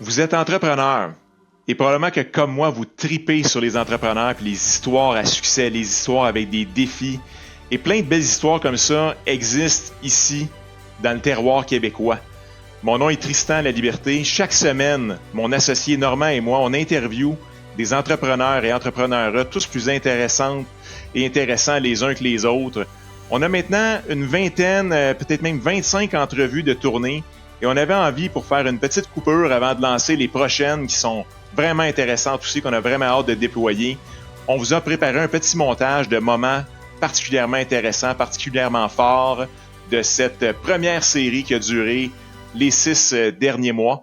Vous êtes entrepreneur et probablement que comme moi, vous tripez sur les entrepreneurs et les histoires à succès, les histoires avec des défis. Et plein de belles histoires comme ça existent ici, dans le terroir québécois. Mon nom est Tristan Laliberté. Chaque semaine, mon associé Normand et moi, on interviewe des entrepreneurs et entrepreneurs, tous plus intéressantes et intéressants les uns que les autres. On a maintenant une vingtaine, peut-être même 25 entrevues de tournée. Et on avait envie pour faire une petite coupure avant de lancer les prochaines qui sont vraiment intéressantes aussi, qu'on a vraiment hâte de déployer. On vous a préparé un petit montage de moments particulièrement intéressants, particulièrement forts de cette première série qui a duré les 6 derniers mois.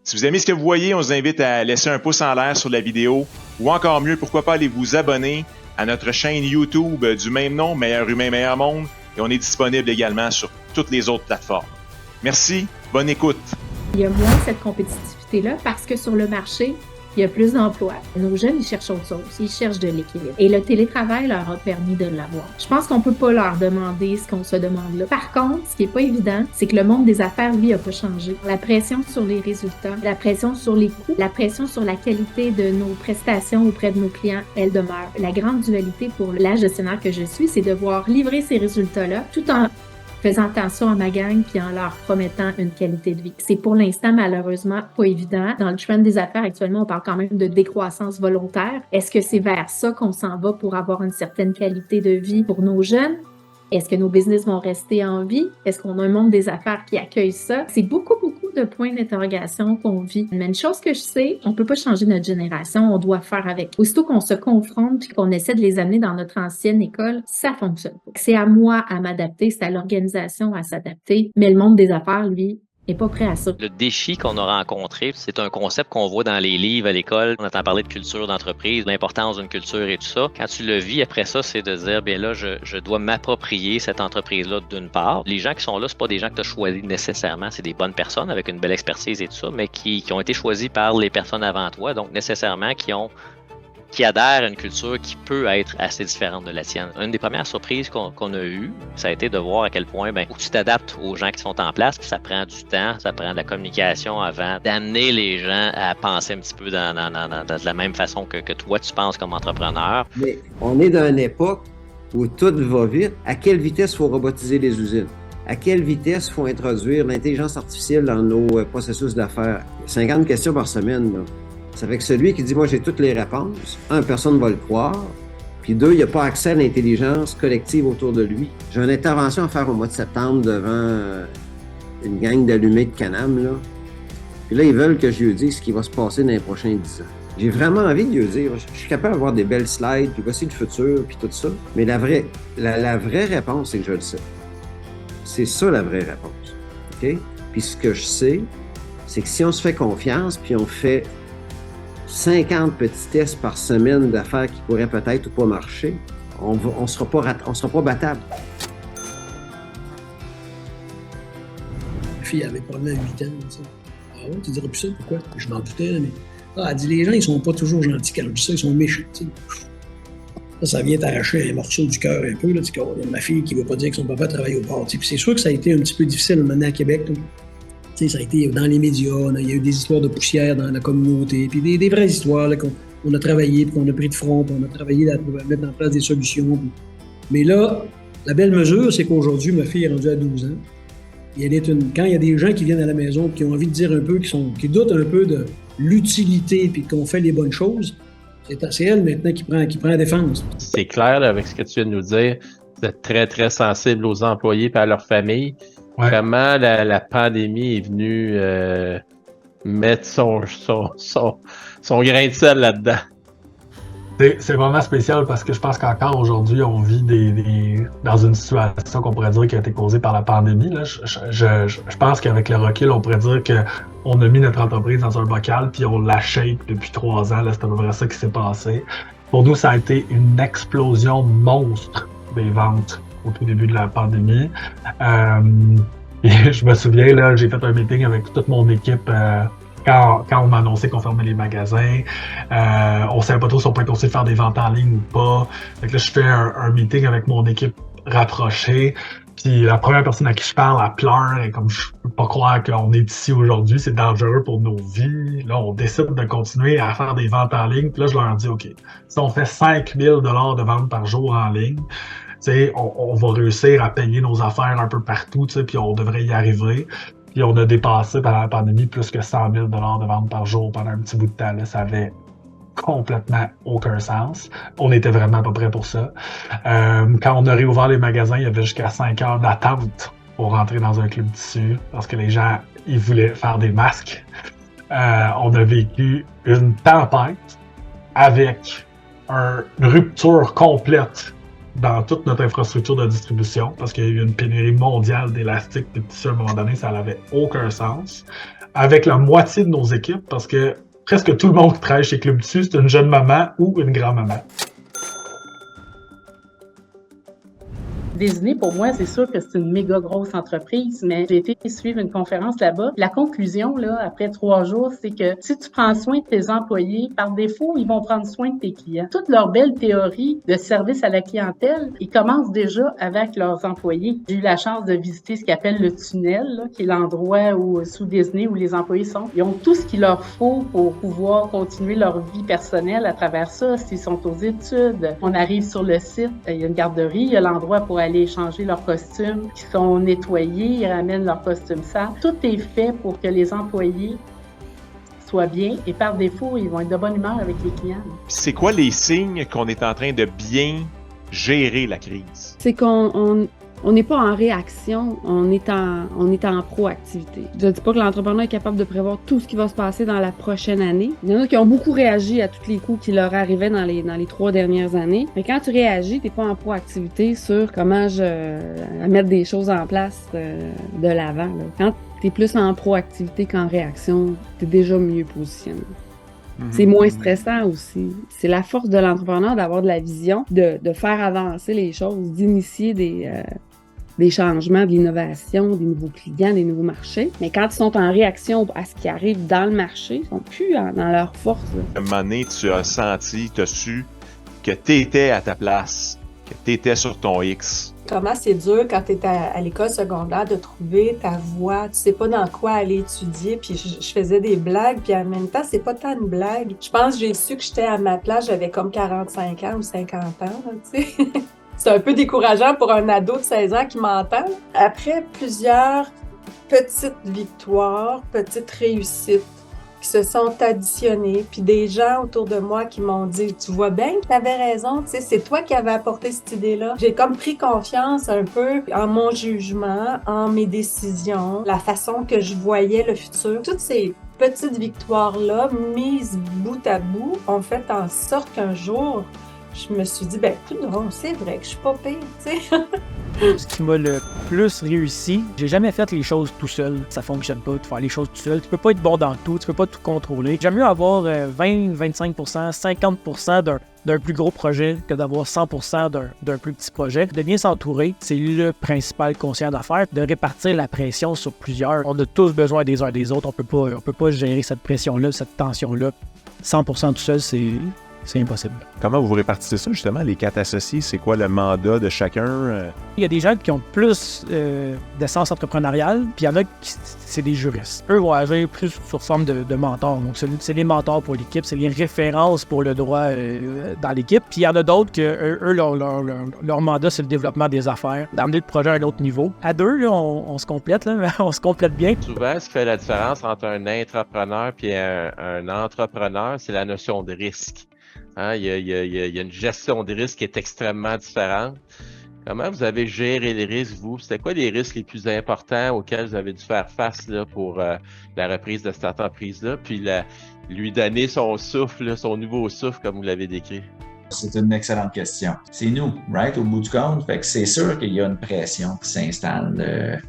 Si vous aimez ce que vous voyez, on vous invite à laisser un pouce en l'air sur la vidéo ou encore mieux, pourquoi pas aller vous abonner à notre chaîne YouTube du même nom, Meilleur Humain, Meilleur Monde. Et on est disponible également sur toutes les autres plateformes. Merci, bonne écoute. Il y a moins cette compétitivité-là parce que sur le marché, il y a plus d'emplois. Nos jeunes, ils cherchent autre chose. Ils cherchent de l'équilibre. Et le télétravail leur a permis de l'avoir. Je pense qu'on peut pas leur demander ce qu'on se demande là. Par contre, ce qui est pas évident, c'est que le monde des affaires, lui, a pas changé. La pression sur les résultats, la pression sur les coûts, la pression sur la qualité de nos prestations auprès de nos clients, elle demeure. La grande dualité pour la gestionnaire que je suis, c'est de devoir livrer ces résultats-là tout en faisant attention à ma gang puis en leur promettant une qualité de vie. C'est pour l'instant, malheureusement, pas évident. Dans le trend des affaires, actuellement, on parle quand même de décroissance volontaire. Est-ce que c'est vers ça qu'on s'en va pour avoir une certaine qualité de vie pour nos jeunes? Est-ce que nos business vont rester en vie? Est-ce qu'on a un monde des affaires qui accueille ça? C'est beaucoup de points d'interrogation qu'on vit. Mais une chose que je sais, on peut pas changer notre génération, on doit faire avec. Aussitôt qu'on se confronte puis qu'on essaie de les amener dans notre ancienne école, ça fonctionne pas. C'est à moi à m'adapter, c'est à l'organisation à s'adapter, mais le monde des affaires, lui, n'est pas prêt à ça. Le défi qu'on a rencontré, c'est un concept qu'on voit dans les livres à l'école. On entend parler de culture d'entreprise, l'importance d'une culture et tout ça. Quand tu le vis après ça, c'est de dire, bien là, je dois m'approprier cette entreprise-là d'une part. Les gens qui sont là, c'est pas des gens que tu as choisis nécessairement. C'est des bonnes personnes avec une belle expertise et tout ça, mais qui ont été choisis par les personnes avant toi, donc nécessairement qui adhèrent à une culture qui peut être assez différente de la tienne. Une des premières surprises qu'on a eues, ça a été de voir à quel point où tu t'adaptes aux gens qui sont en place, puis ça prend du temps, ça prend de la communication avant d'amener les gens à penser un petit peu de la même façon que toi tu penses comme entrepreneur. Mais on est dans une époque où tout va vite. À quelle vitesse il faut robotiser les usines? À quelle vitesse il faut introduire l'intelligence artificielle dans nos processus d'affaires? 50 questions par semaine, là. Ça fait que celui qui dit « moi j'ai toutes les réponses », personne ne va le croire, puis deux, il n'a pas accès à l'intelligence collective autour de lui. J'ai une intervention à faire au mois de septembre devant une gang d'allumés de Canam, là. Puis là, ils veulent que je lui dise ce qui va se passer dans les prochains 10 ans. J'ai vraiment envie de lui dire, je suis capable d'avoir des belles slides, puis voici le futur, puis tout ça, mais la vraie réponse, c'est que je le sais. C'est ça la vraie réponse, OK? Puis ce que je sais, c'est que si on se fait confiance, puis on fait 50 petits tests par semaine d'affaires qui pourraient peut-être ou pas marcher, on sera pas battable. Ma fille avait probablement 8 ans. Tu sais. Ah ouais, tu dirais plus ça, pourquoi? Je m'en doutais, mais... elle dit, les gens, ils sont pas toujours gentils quand je dis ça, ils sont méchants. Tu sais. Ça vient t'arracher un morceau du cœur un peu. Là, tu sais, ma fille qui veut pas dire que son papa travaille au port. Tu sais. Puis c'est sûr que ça a été un petit peu difficile maintenant à Québec. Là. Ça a été dans les médias, il y a eu des histoires de poussière dans la communauté, puis des vraies histoires là, qu'on a travaillé, puis qu'on a pris de front, puis on a travaillé à mettre en place des solutions. Puis... Mais là, la belle mesure, c'est qu'aujourd'hui, ma fille est rendue à 12 ans. Et quand il y a des gens qui viennent à la maison, qui ont envie de dire un peu, qui doutent un peu de l'utilité, puis qu'on fait les bonnes choses, c'est elle maintenant qui prend la défense. C'est clair là, avec ce que tu viens de nous dire, vous êtes très, très sensible aux employés et à leur famille. Ouais. Vraiment, la pandémie est venue mettre son grain de sel là-dedans. C'est vraiment spécial parce que je pense qu'encore aujourd'hui, on vit dans une situation qu'on pourrait dire qui a été causée par la pandémie. Là. Je pense qu'avec le recul, on pourrait dire qu'on a mis notre entreprise dans un bocal puis on la shake depuis 3 ans. Là, c'est à peu près ça qui s'est passé. Pour nous, ça a été une explosion monstre des ventes au tout début de la pandémie. Et je me souviens, là, j'ai fait un meeting avec toute mon équipe quand on m'a annoncé qu'on fermait les magasins. On savait pas trop si on pouvait continuer de faire des ventes en ligne ou pas. Fait que là, je fais un meeting avec mon équipe rapprochée. Puis la première personne à qui je parle, elle pleure, et comme je peux pas croire qu'on est ici aujourd'hui, c'est dangereux pour nos vies. Là, on décide de continuer à faire des ventes en ligne. Puis là, je leur dis, OK, si on fait 5 000 $ de ventes par jour en ligne, on va réussir à payer nos affaires un peu partout, puis on devrait y arriver. Puis on a dépassé pendant la pandémie plus que 100 000 $ de ventes par jour pendant un petit bout de temps. Là, ça avait complètement aucun sens. On n'était vraiment pas prêt pour ça. Quand on a réouvert les magasins, il y avait jusqu'à 5 heures d'attente pour rentrer dans un club tissu parce que les gens, ils voulaient faire des masques. On a vécu une tempête avec une rupture complète dans toute notre infrastructure de distribution parce qu'il y a eu une pénurie mondiale d'élastique et de tissu à un moment donné, ça n'avait aucun sens. Avec la moitié de nos équipes parce que presque tout le monde qui travaille chez Club Tissu, c'est une jeune maman ou une grand-maman. Disney, pour moi, c'est sûr que c'est une méga grosse entreprise, mais j'ai été suivre une conférence là-bas. La conclusion, là, après 3 jours, c'est que si tu prends soin de tes employés, par défaut, ils vont prendre soin de tes clients. Toute leur belle théorie de service à la clientèle, ils commencent déjà avec leurs employés. J'ai eu la chance de visiter ce qu'ils appellent le tunnel, là, qui est l'endroit sous Disney où les employés sont. Ils ont tout ce qu'il leur faut pour pouvoir continuer leur vie personnelle à travers ça. S'ils sont aux études, on arrive sur le site, il y a une garderie, il y a l'endroit pour aller changer leurs costumes qui sont nettoyés, ils ramènent leurs costumes sales. Tout est fait pour que les employés soient bien et par défaut, ils vont être de bonne humeur avec les clients. C'est quoi les signes qu'on est en train de bien gérer la crise? C'est qu'on n'est pas en réaction, on est en proactivité. Je ne dis pas que l'entrepreneur est capable de prévoir tout ce qui va se passer dans la prochaine année. Il y en a qui ont beaucoup réagi à tous les coups qui leur arrivaient dans les 3 dernières années. Mais quand tu réagis, tu n'es pas en proactivité sur comment à mettre des choses en place de l'avant. Là. Quand tu es plus en proactivité qu'en réaction, tu es déjà mieux positionné. C'est moins stressant aussi. C'est la force de l'entrepreneur d'avoir de la vision, de faire avancer les choses, d'initier des changements, de l'innovation, des nouveaux clients, des nouveaux marchés. Mais quand ils sont en réaction à ce qui arrive dans le marché, ils sont plus dans leur force. À un moment donné, tu as senti, tu as su que tu étais à ta place, que tu étais sur ton X. Comment c'est dur quand tu es à l'école secondaire de trouver ta voie. Tu sais pas dans quoi aller étudier. Puis je faisais des blagues, puis en même temps, c'est pas tant une blague. Je pense que j'ai su que j'étais à ma place, j'avais comme 45 ans ou 50 ans, tu sais. C'est un peu décourageant pour un ado de 16 ans qui m'entend. Après plusieurs petites victoires, petites réussites qui se sont additionnées, puis des gens autour de moi qui m'ont dit « Tu vois bien que tu avais raison, tu sais, c'est toi qui avais apporté cette idée-là. » J'ai comme pris confiance un peu en mon jugement, en mes décisions, la façon que je voyais le futur. Toutes ces petites victoires-là, mises bout à bout, ont fait en sorte qu'un jour, je me suis dit, c'est vrai que je suis pas pire, tu sais. Ce qui m'a le plus réussi, j'ai jamais fait les choses tout seul. Ça fonctionne pas de faire les choses tout seul. Tu peux pas être bon dans tout, tu peux pas tout contrôler. J'aime mieux avoir 20, 25%, 50% d'un plus gros projet que d'avoir 100% d'un plus petit projet. De bien s'entourer, c'est le principal conseil d'affaires, de répartir la pression sur plusieurs. On a tous besoin des uns des autres. On peut pas gérer cette pression-là, cette tension-là. 100% tout seul, c'est impossible. Comment vous répartissez ça, justement, les 4 associés? C'est quoi le mandat de chacun? Il y a des gens qui ont plus d'essence entrepreneuriale, puis il y en a qui c'est des juristes. Eux vont agir plus sous forme de mentors. Donc, c'est les mentors pour l'équipe, c'est les références pour le droit dans l'équipe. Puis il y en a d'autres que eux, leur mandat, c'est le développement des affaires, d'amener le projet à un autre niveau. À deux, là, on se complète, là, on se complète bien. Souvent, ce qui fait la différence entre un intrapreneur et un entrepreneur, c'est la notion de risque. Hein, il y a une gestion des risques qui est extrêmement différente. Comment vous avez géré les risques, vous? C'était quoi les risques les plus importants auxquels vous avez dû faire face là, pour la reprise de cette entreprise-là, puis lui donner son souffle, son nouveau souffle, comme vous l'avez décrit? C'est une excellente question. C'est nous, right, au bout du compte. Fait que c'est sûr qu'il y a une pression qui s'installe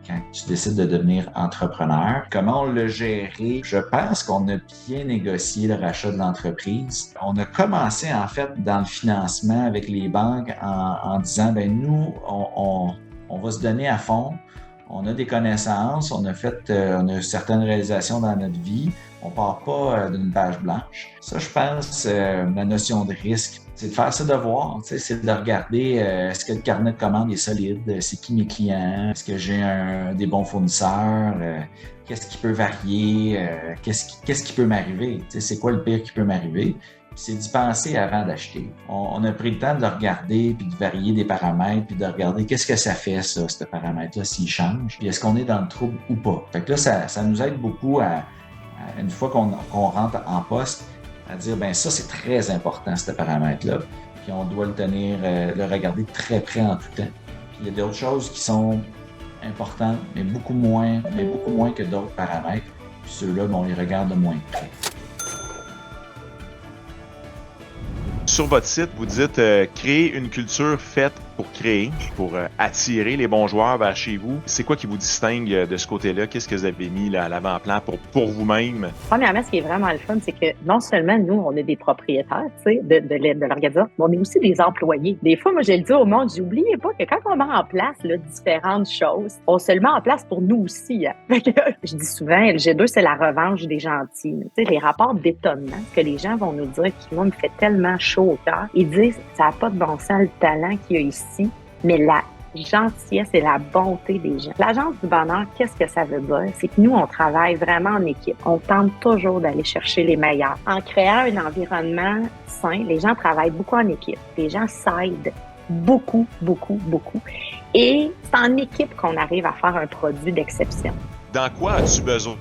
quand tu décides de devenir entrepreneur. Comment on l'a géré? Je pense qu'on a bien négocié le rachat de l'entreprise. On a commencé, en fait, dans le financement avec les banques en disant, nous, on va se donner à fond. On a des connaissances, on a certaines réalisations dans notre vie. On part pas d'une page blanche. Ça, je pense, la notion de risque, c'est de faire ses devoirs, c'est de regarder est-ce que le carnet de commandes est solide, c'est qui mes clients, est-ce que j'ai des bons fournisseurs, qu'est-ce qui peut varier, qu'est-ce qui peut m'arriver, c'est quoi le pire qui peut m'arriver. C'est d'y penser avant d'acheter. On a pris le temps de le regarder, puis de varier des paramètres, puis de regarder qu'est-ce que ça fait, ça, ce paramètre-là, s'il change, puis est-ce qu'on est dans le trouble ou pas. Fait que là, ça nous aide beaucoup une fois qu'on rentre en poste, à dire, ben ça, c'est très important, ce paramètre-là, puis on doit le regarder de très près en tout temps. Puis il y a d'autres choses qui sont importantes, mais beaucoup moins que d'autres paramètres, puis ceux-là, on les regarde de moins près. Sur votre site, vous dites créer une culture faite pour créer, pour attirer les bons joueurs vers chez vous. C'est quoi qui vous distingue de ce côté-là? Qu'est-ce que vous avez mis là, à l'avant-plan pour vous-même? Premièrement, ce qui est vraiment le fun, c'est que non seulement nous, on est des propriétaires de l'organisation, mais on est aussi des employés. Des fois, moi, je le dis au monde, n'oubliez pas que quand on met en place là, différentes choses, on se le met en place pour nous aussi. Hein. Je dis souvent, LG2, c'est la revanche des gentils. Les rapports d'étonnement que les gens vont nous dire, qui moi, me fait tellement chaud au cœur. Ils disent, ça n'a pas de bon sens le talent qu'il y a ici, mais la gentillesse et la bonté des gens. L'Agence du bonheur, qu'est-ce que ça veut dire? C'est que nous, on travaille vraiment en équipe. On tente toujours d'aller chercher les meilleurs. En créant un environnement sain, les gens travaillent beaucoup en équipe. Les gens s'aident beaucoup, beaucoup, beaucoup. Et c'est en équipe qu'on arrive à faire un produit d'exception. Dans quoi as-tu besoin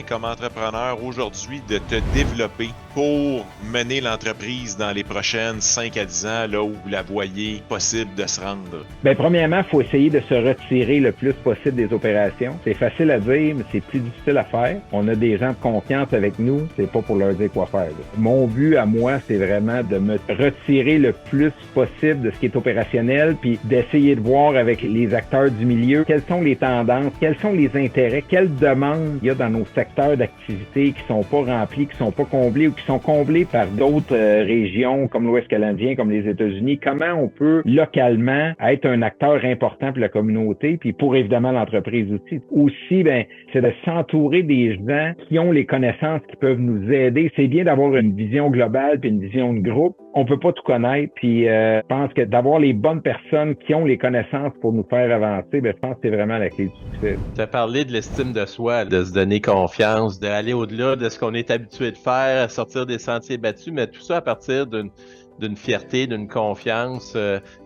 comme entrepreneur aujourd'hui de te développer pour mener l'entreprise dans les prochaines 5 à 10 ans, là où vous la voyez possible de se rendre? Bien, premièrement, il faut essayer de se retirer le plus possible des opérations. C'est facile à dire, mais c'est plus difficile à faire. On a des gens de confiance avec nous, c'est pas pour leur dire quoi faire. Là. Mon but à moi, c'est vraiment de me retirer le plus possible de ce qui est opérationnel, puis d'essayer de voir avec les acteurs du milieu quelles sont les tendances, quels sont les intérêts, quelles demandes il y a dans nos secteurs d'activité qui sont pas remplis, qui sont pas comblés ou qui sont comblés par d'autres régions comme l'Ouest canadien, comme les États-Unis. Comment on peut localement être un acteur important pour la communauté, puis pour évidemment l'entreprise aussi. Aussi, ben, c'est de s'entourer des gens qui ont les connaissances qui peuvent nous aider. C'est bien d'avoir une vision globale puis une vision de groupe. On peut pas tout connaître, puis je pense que d'avoir les bonnes personnes qui ont les connaissances pour nous faire avancer, ben, je pense que c'est vraiment la clé du succès. Tu as parlé de l'estime de soi, de se donner confiance, d'aller au-delà de ce qu'on est habitué de faire, sortir des sentiers battus, mais tout ça à partir d'une fierté, d'une confiance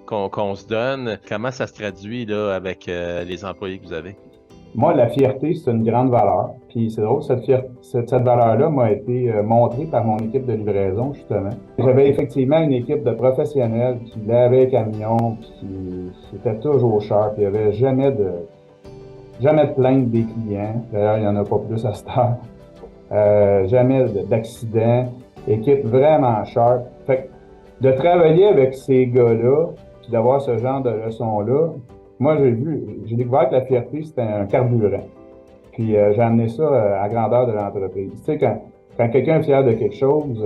qu'on se donne. Comment ça se traduit là avec les employés que vous avez? Moi, la fierté, c'est une grande valeur. Puis c'est drôle, cette valeur-là m'a été montrée par mon équipe de livraison, justement. J'avais effectivement une équipe de professionnels qui lavaient les camions, puis c'était toujours sharp. Il n'y avait jamais de plainte des clients. D'ailleurs, il n'y en a pas plus à cette heure. Jamais d'accident. Équipe vraiment sharp. Fait que de travailler avec ces gars-là, puis d'avoir ce genre de leçons-là, moi, j'ai découvert que la fierté, c'était un carburant. Puis j'ai amené ça à grandeur de l'entreprise. Tu sais, quand quelqu'un est fier de quelque chose,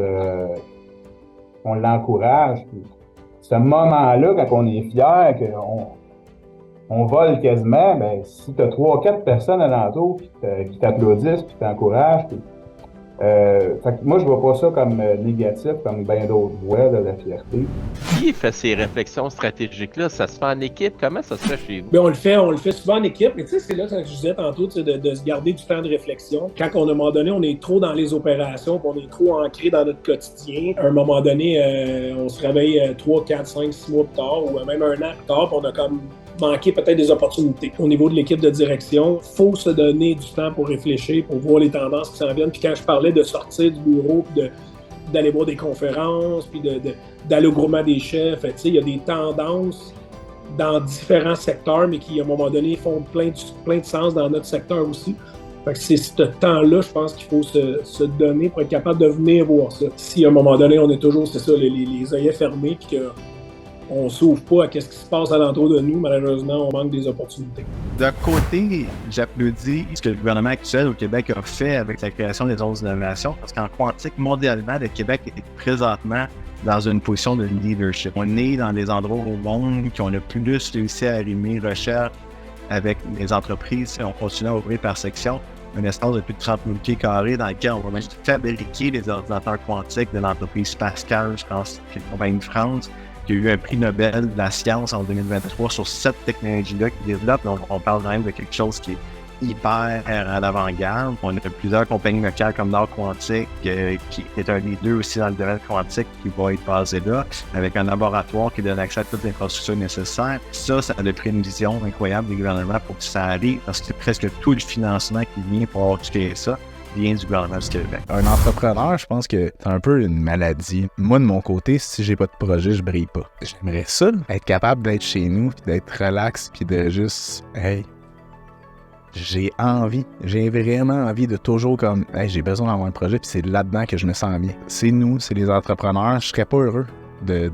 on l'encourage. Puis ce moment-là, quand on est fier, qu'on vole quasiment, ben si tu as 3-4 personnes alentour qui t'applaudissent, puis t'encouragent, puis fait que moi, je vois pas ça comme négatif, comme bien d'autres voient de la fierté. Qui fait ces réflexions stratégiques-là? Ça se fait en équipe? Comment ça se fait chez vous? Bien, on le fait souvent en équipe. Mais tu sais, c'est là, quand je disais tantôt, de se garder du temps de réflexion. Quand, à un moment donné, on est trop dans les opérations, puis on est trop ancré dans notre quotidien, à un moment donné, on se réveille 3, 4, 5, 6 mois plus tard, ou même un an plus tard, puis on a comme manquer peut-être des opportunités. Au niveau de l'équipe de direction, il faut se donner du temps pour réfléchir, pour voir les tendances qui s'en viennent. Puis quand je parlais de sortir du bureau, puis d'aller voir des conférences, puis d'aller au groupement des chefs, tu sais, il y a des tendances dans différents secteurs, mais qui, à un moment donné, font plein de sens dans notre secteur aussi. Fait que c'est ce temps-là, je pense qu'il faut se donner pour être capable de venir voir ça. Si à un moment donné, on est toujours, c'est ça, les œillets fermés, puis que on s'ouvre pas à ce qui se passe alentour de nous, malheureusement, on manque des opportunités. D'un côté, j'applaudis ce que le gouvernement actuel au Québec a fait avec la création des zones d'innovation, parce qu'en quantique, mondialement, le Québec est présentement dans une position de leadership. On est dans des endroits au monde qui ont le plus réussi à allumer recherche, avec les entreprises. On continue à ouvrir par section un espace de plus de 30 000 pieds carrés dans lequel on va même fabriquer les ordinateurs quantiques de l'entreprise Pascal, je pense, qui est une compagnie de France, qui a eu un prix Nobel de la science en 2023 sur cette technologie-là qu'ils développent. Donc, on parle quand même de quelque chose qui est hyper à l'avant-garde. On a plusieurs compagnies locales comme Nord Quantique, qui est un leader aussi dans le domaine quantique, qui va être basé là, avec un laboratoire qui donne accès à toutes les infrastructures nécessaires. Ça a pris une vision incroyable des gouvernements pour que ça arrive, parce que presque tout le financement qui vient pour avoir créé ça vient du gouvernement du Québec. Un entrepreneur, je pense que c'est un peu une maladie. Moi, de mon côté, si j'ai pas de projet, je brille pas. J'aimerais ça, être capable d'être chez nous, puis d'être relax, puis de juste, hey, j'ai vraiment envie de toujours comme, hey, j'ai besoin d'avoir un projet, puis c'est là-dedans que je me sens bien. C'est nous, c'est les entrepreneurs. Je serais pas heureux de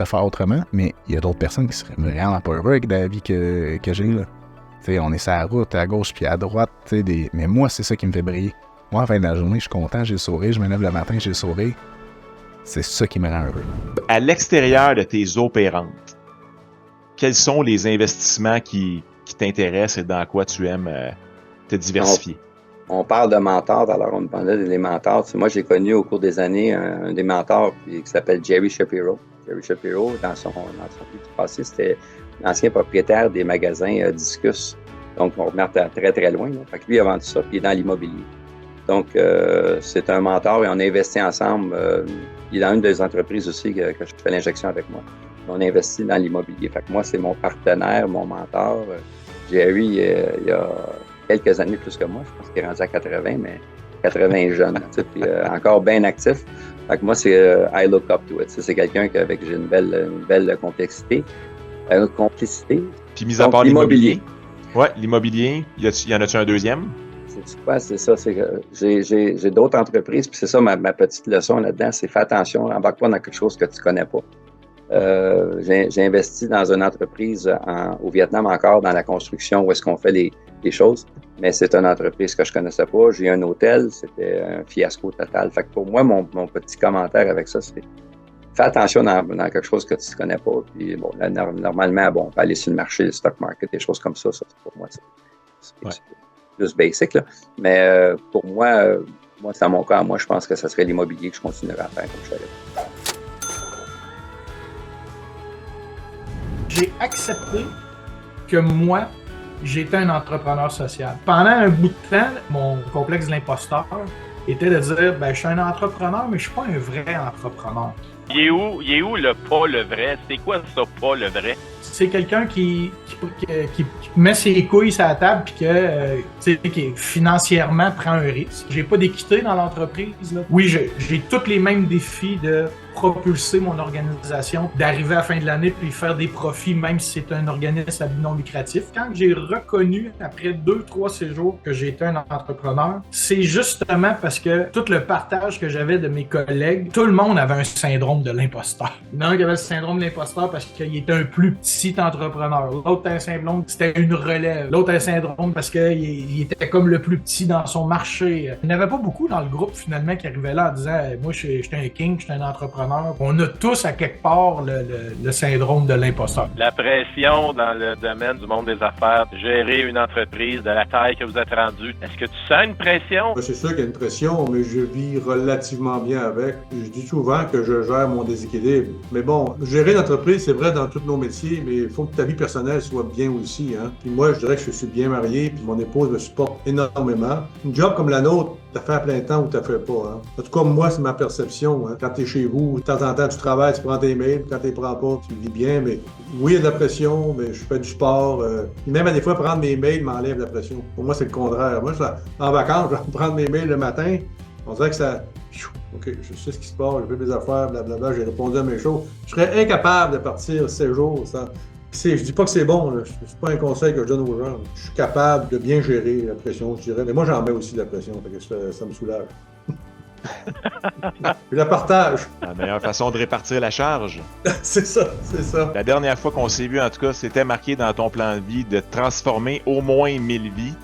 faire autrement, mais il y a d'autres personnes qui seraient vraiment pas heureux avec la vie que j'ai là. T'sais, on est sur la route, à gauche puis à droite, mais moi, c'est ça qui me fait briller. Moi, à la fin de la journée, je suis content, j'ai le sourire, je me lève le matin, j'ai le sourire. C'est ça qui me rend heureux. À l'extérieur de tes opérantes, quels sont les investissements qui t'intéressent et dans quoi tu aimes te diversifier? On parle de mentors, alors on me parlait des mentors. Moi, j'ai connu au cours des années un des mentors qui s'appelle Jerry Shapiro. Jerry Shapiro, dans son vie du passé, c'était l'ancien propriétaire des magasins Discus. Donc, on remonte très, très loin. Là. Fait que lui, il a vendu ça, puis il est dans l'immobilier. Donc, c'est un mentor et on a investi ensemble. Il est dans une des entreprises aussi que je fais l'injection avec moi. On investit dans l'immobilier. Fait que moi, c'est mon partenaire, mon mentor. Jerry, il y a quelques années plus que moi. Je pense qu'il est rendu à 80, mais 80 jeune. Puis encore bien actif. Fait que moi, c'est I look up to it. C'est quelqu'un avec j'ai une belle complexité. Complicité. Puis, mis à part l'immobilier. Ouais, l'immobilier. Y en a-tu un deuxième? C'est quoi? C'est ça. C'est que j'ai d'autres entreprises. Puis c'est ça, ma petite leçon là-dedans, c'est fais attention, embarque pas dans quelque chose que tu connais pas. J'ai investi dans une entreprise au Vietnam encore dans la construction où est-ce qu'on fait les choses, mais c'est une entreprise que je connaissais pas. J'ai eu un hôtel, c'était un fiasco total. Fait que pour moi, mon petit commentaire avec ça, c'est fais attention dans quelque chose que tu ne connais pas. Puis bon, là, normalement, on peut aller sur le marché, le stock market, des choses comme ça. Ça pour moi, c'est plus basic. Là. Mais pour moi, c'est à mon cas, moi, je pense que ça serait l'immobilier que je continuerai à faire comme je fais. J'ai accepté que moi, j'étais un entrepreneur social. Pendant un bout de temps, mon complexe de l'imposteur était de dire, je suis un entrepreneur, mais je suis pas un vrai entrepreneur. Il est où le pas le vrai? C'est quoi ça, pas le vrai? C'est quelqu'un qui met ses couilles sur la table puis qui financièrement prend un risque. J'ai pas d'équité dans l'entreprise. Là. Oui, j'ai tous les mêmes défis de propulser mon organisation, d'arriver à la fin de l'année puis faire des profits, même si c'est un organisme à but non lucratif. Quand j'ai reconnu, après 2-3 séjours, que j'étais un entrepreneur, c'est justement parce que tout le partage que j'avais de mes collègues, tout le monde avait un syndrome de l'imposteur. Il y en a un qui avait le syndrome de l'imposteur parce qu'il était un plus petit entrepreneur. L'autre a un syndrome, c'était une relève. L'autre a un syndrome parce qu'il était comme le plus petit dans son marché. Il n'y en avait pas beaucoup dans le groupe, finalement, qui arrivaient là en disant « Moi, j'étais un king, j'étais un entrepreneur. » On a tous, à quelque part, le syndrome de l'imposteur. La pression dans le domaine du monde des affaires, gérer une entreprise de la taille que vous êtes rendu, est-ce que tu sens une pression? C'est sûr qu'il y a une pression, mais je vis relativement bien avec. Je dis souvent que je gère mon déséquilibre. Mais bon, gérer une entreprise, c'est vrai dans tous nos métiers, mais il faut que ta vie personnelle soit bien aussi. Hein? Puis moi, je dirais que je suis bien marié, puis mon épouse me supporte énormément. Une job comme la nôtre, t'as fait à plein temps ou t'as fait pas. Hein? En tout cas, moi, c'est ma perception. Hein? Quand t'es chez vous, de temps en temps, tu travailles, tu prends tes mails, quand tu les prends pas, tu vis bien. Mais oui, il y a de la pression, mais je fais du sport. Même à des fois, prendre mes mails m'enlève la pression. Pour moi, c'est le contraire. Moi, en vacances, je vais prendre mes mails le matin. On dirait que ça... OK, je sais ce qui se passe, j'ai fait mes affaires, blablabla, j'ai répondu à mes choses. Je serais incapable de partir 7 jours sans... Je dis pas que c'est bon, là. C'est pas un conseil que je donne aux gens. Je suis capable de bien gérer la pression, je dirais. Mais moi, j'en mets aussi de la pression, fait que ça me soulage. Je la partage. La meilleure façon de répartir la charge. C'est ça. La dernière fois qu'on s'est vu, en tout cas, c'était marqué dans ton plan de vie de transformer au moins 1000 vies.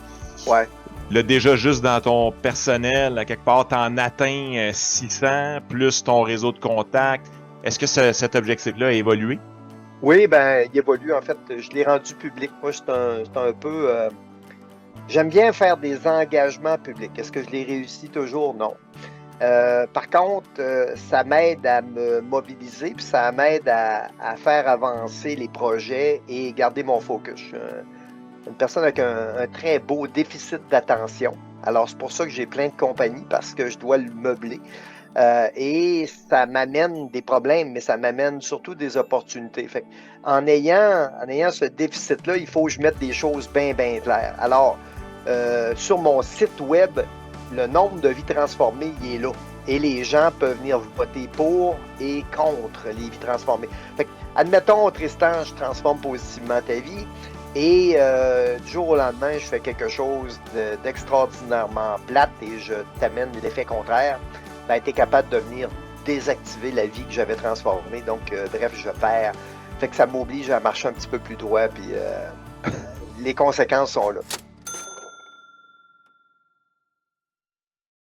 Ouais. Là, déjà, juste dans ton personnel, à quelque part, t'en atteins 600, plus ton réseau de contacts. Est-ce que cet objectif-là a évolué? Oui, ben, il évolue. En fait, je l'ai rendu public. Moi, c'est un peu... j'aime bien faire des engagements publics. Est-ce que je les réussis toujours? Non. Par contre, ça m'aide à me mobiliser, puis ça m'aide à faire avancer les projets et garder mon focus. Je suis une personne avec un très beau déficit d'attention. Alors, c'est pour ça que j'ai plein de compagnies, parce que je dois le meubler. Et ça m'amène des problèmes, mais ça m'amène surtout des opportunités. Fait en ayant ce déficit-là, il faut que je mette des choses bien claires. Alors, sur mon site web, le nombre de vies transformées, il est là. Et les gens peuvent venir voter pour et contre les vies transformées. Fait que, admettons, Tristan, je transforme positivement ta vie. Et du jour au lendemain, je fais quelque chose d'extraordinairement plate et je t'amène l'effet contraire. Ben, tu es capable de venir désactiver la vie que j'avais transformée. Donc, bref, je perds. Fait que ça m'oblige à marcher un petit peu plus droit. Puis les conséquences sont là.